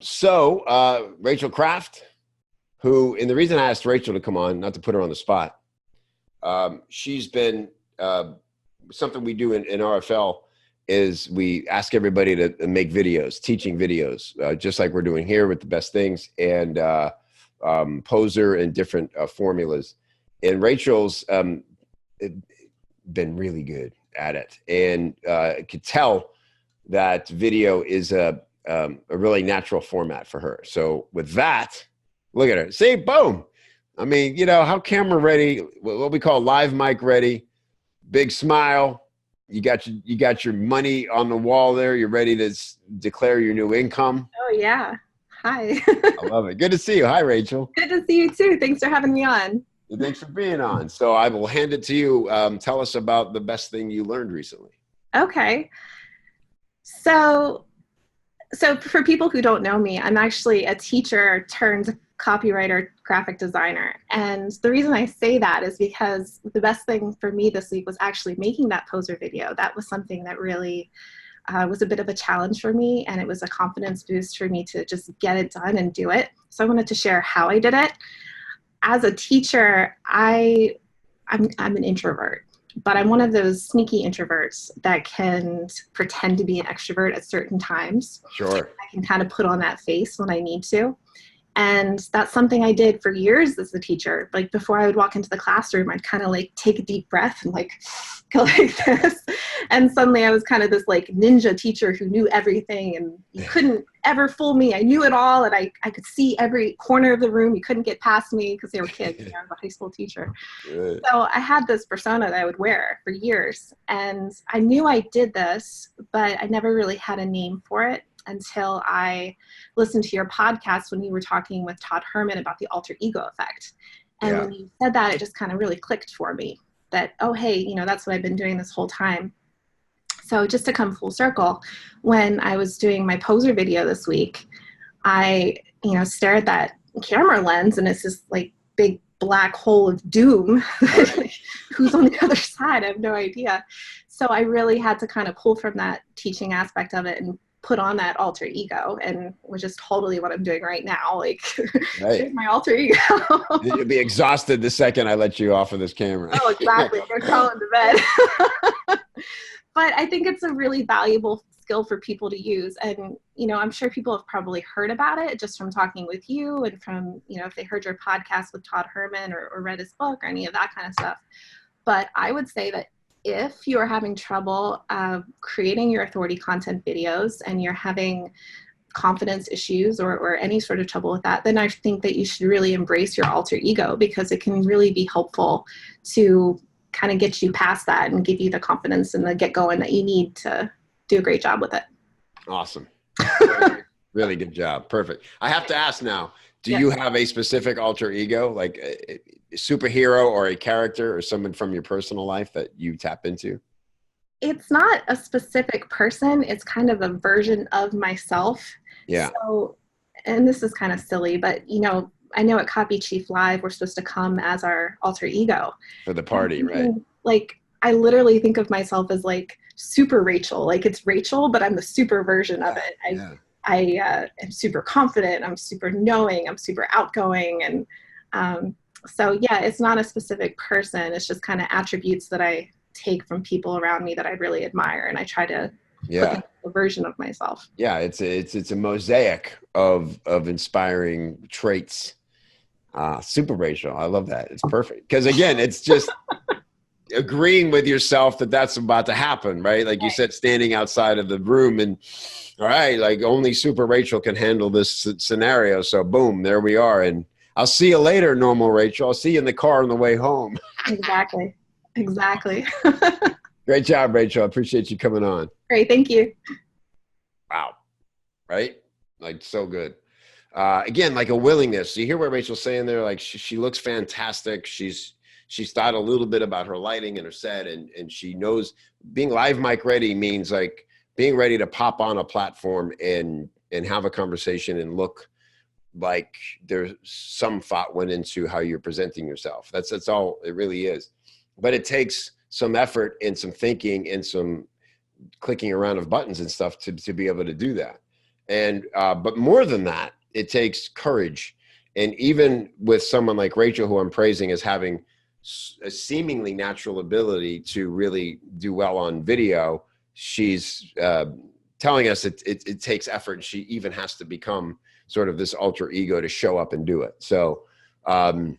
Rachael Kraft, and the reason I asked Rachael to come on, not to put her on the spot, she's been, something we do in RFL is we ask everybody to make videos, teaching videos, just like we're doing here with the best things and poser and different formulas. And Rachel's been really good at it, and could tell that video is a really natural format for her. So with that, look at her. See, boom. I mean, how camera ready, what we call live mic ready, big smile. You got your money on the wall there. You're ready to declare your new income. Oh, yeah. Hi. I love it. Good to see you. Hi, Rachael. Good to see you too. Thanks for having me on. Thanks for being on. So I will hand it to you. Tell us about the best thing you learned recently. Okay. So for people who don't know me, I'm actually a teacher turned copywriter, graphic designer. And the reason I say that is because the best thing for me this week was actually making that poser video. That was something that really was a bit of a challenge for me, and it was a confidence boost for me to just get it done and do it. So I wanted to share how I did it. As a teacher, I'm an introvert, but I'm one of those sneaky introverts that can pretend to be an extrovert at certain times. Sure. I can kind of put on that face when I need to. And that's something I did for years as a teacher. Like before I would walk into the classroom, I'd kind of like take a deep breath and like go like this. And suddenly I was kind of this like ninja teacher who knew everything, and you couldn't ever fool me. I knew it all, and I could see every corner of the room. You couldn't get past me because they were kids. I was a high school teacher. Good. So I had this persona that I would wear for years. And I knew I did this, but I never really had a name for it until I listened to your podcast when you were talking with Todd Herman about the alter ego effect. And when you said that, it just kind of really clicked for me that, oh, hey, that's what I've been doing this whole time. So just to come full circle, when I was doing my poser video this week, I, stare at that camera lens, and it's this like big black hole of doom. Who's on the other side? I have no idea. So I really had to kind of pull from that teaching aspect of it and put on that alter ego, and which is totally what I'm doing right now. Like, right. My alter ego. You'll be exhausted the second I let you off of this camera. Oh, exactly. Go crawl into bed. But I think it's a really valuable skill for people to use. And, I'm sure people have probably heard about it just from talking with you and from, if they heard your podcast with Todd Herman or read his book or any of that kind of stuff. But I would say that if you are having trouble creating your authority content videos and you're having confidence issues or any sort of trouble with that, then I think that you should really embrace your alter ego, because it can really be helpful to kind of get you past that and give you the confidence and the get going that you need to do a great job with it. Awesome. Really good job. Perfect. I have to ask now, do you have a specific alter ego, like a superhero or a character or someone from your personal life that you tap into? It's not a specific person. It's kind of a version of myself. Yeah. So, and this is kind of silly, but I know at Copy Chief Live, we're supposed to come as our alter ego. For the party, right? Like, I literally think of myself as like super Rachael. Like, it's Rachael, but I'm the super version of it. I am super confident. I'm super knowing. I'm super outgoing. And so, it's not a specific person. It's just kind of attributes that I take from people around me that I really admire. And I try to put a version of myself. Yeah, it's a mosaic of inspiring traits. Super Rachael. I love that. It's perfect. Because again, it's just agreeing with yourself that that's about to happen, right? Like you said, standing outside of the room and, all right, like only Super Rachael can handle this scenario. So boom, there we are. And I'll see you later, normal Rachael. I'll see you in the car on the way home. Exactly. Great job, Rachael. I appreciate you coming on. Great. Thank you. Wow. Right? Like so good. Again, like a willingness. You hear what Rachel's saying there? Like she looks fantastic. She's thought a little bit about her lighting and her set, and she knows being live mic ready means like being ready to pop on a platform and have a conversation and look like there's some thought went into how you're presenting yourself. That's all it really is. But it takes some effort and some thinking and some clicking around of buttons and stuff to be able to do that. And but more than that, it takes courage. And even with someone like Rachel, who I'm praising as having a seemingly natural ability to really do well on video, she's telling us it takes effort. And she even has to become sort of this alter ego to show up and do it. So I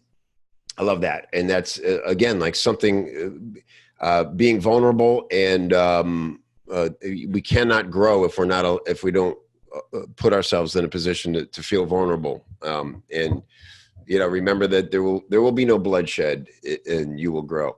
love that. And that's, again, like something, being vulnerable, and we cannot grow if if we don't put ourselves in a position to feel vulnerable. And, remember that there will be no bloodshed, and you will grow.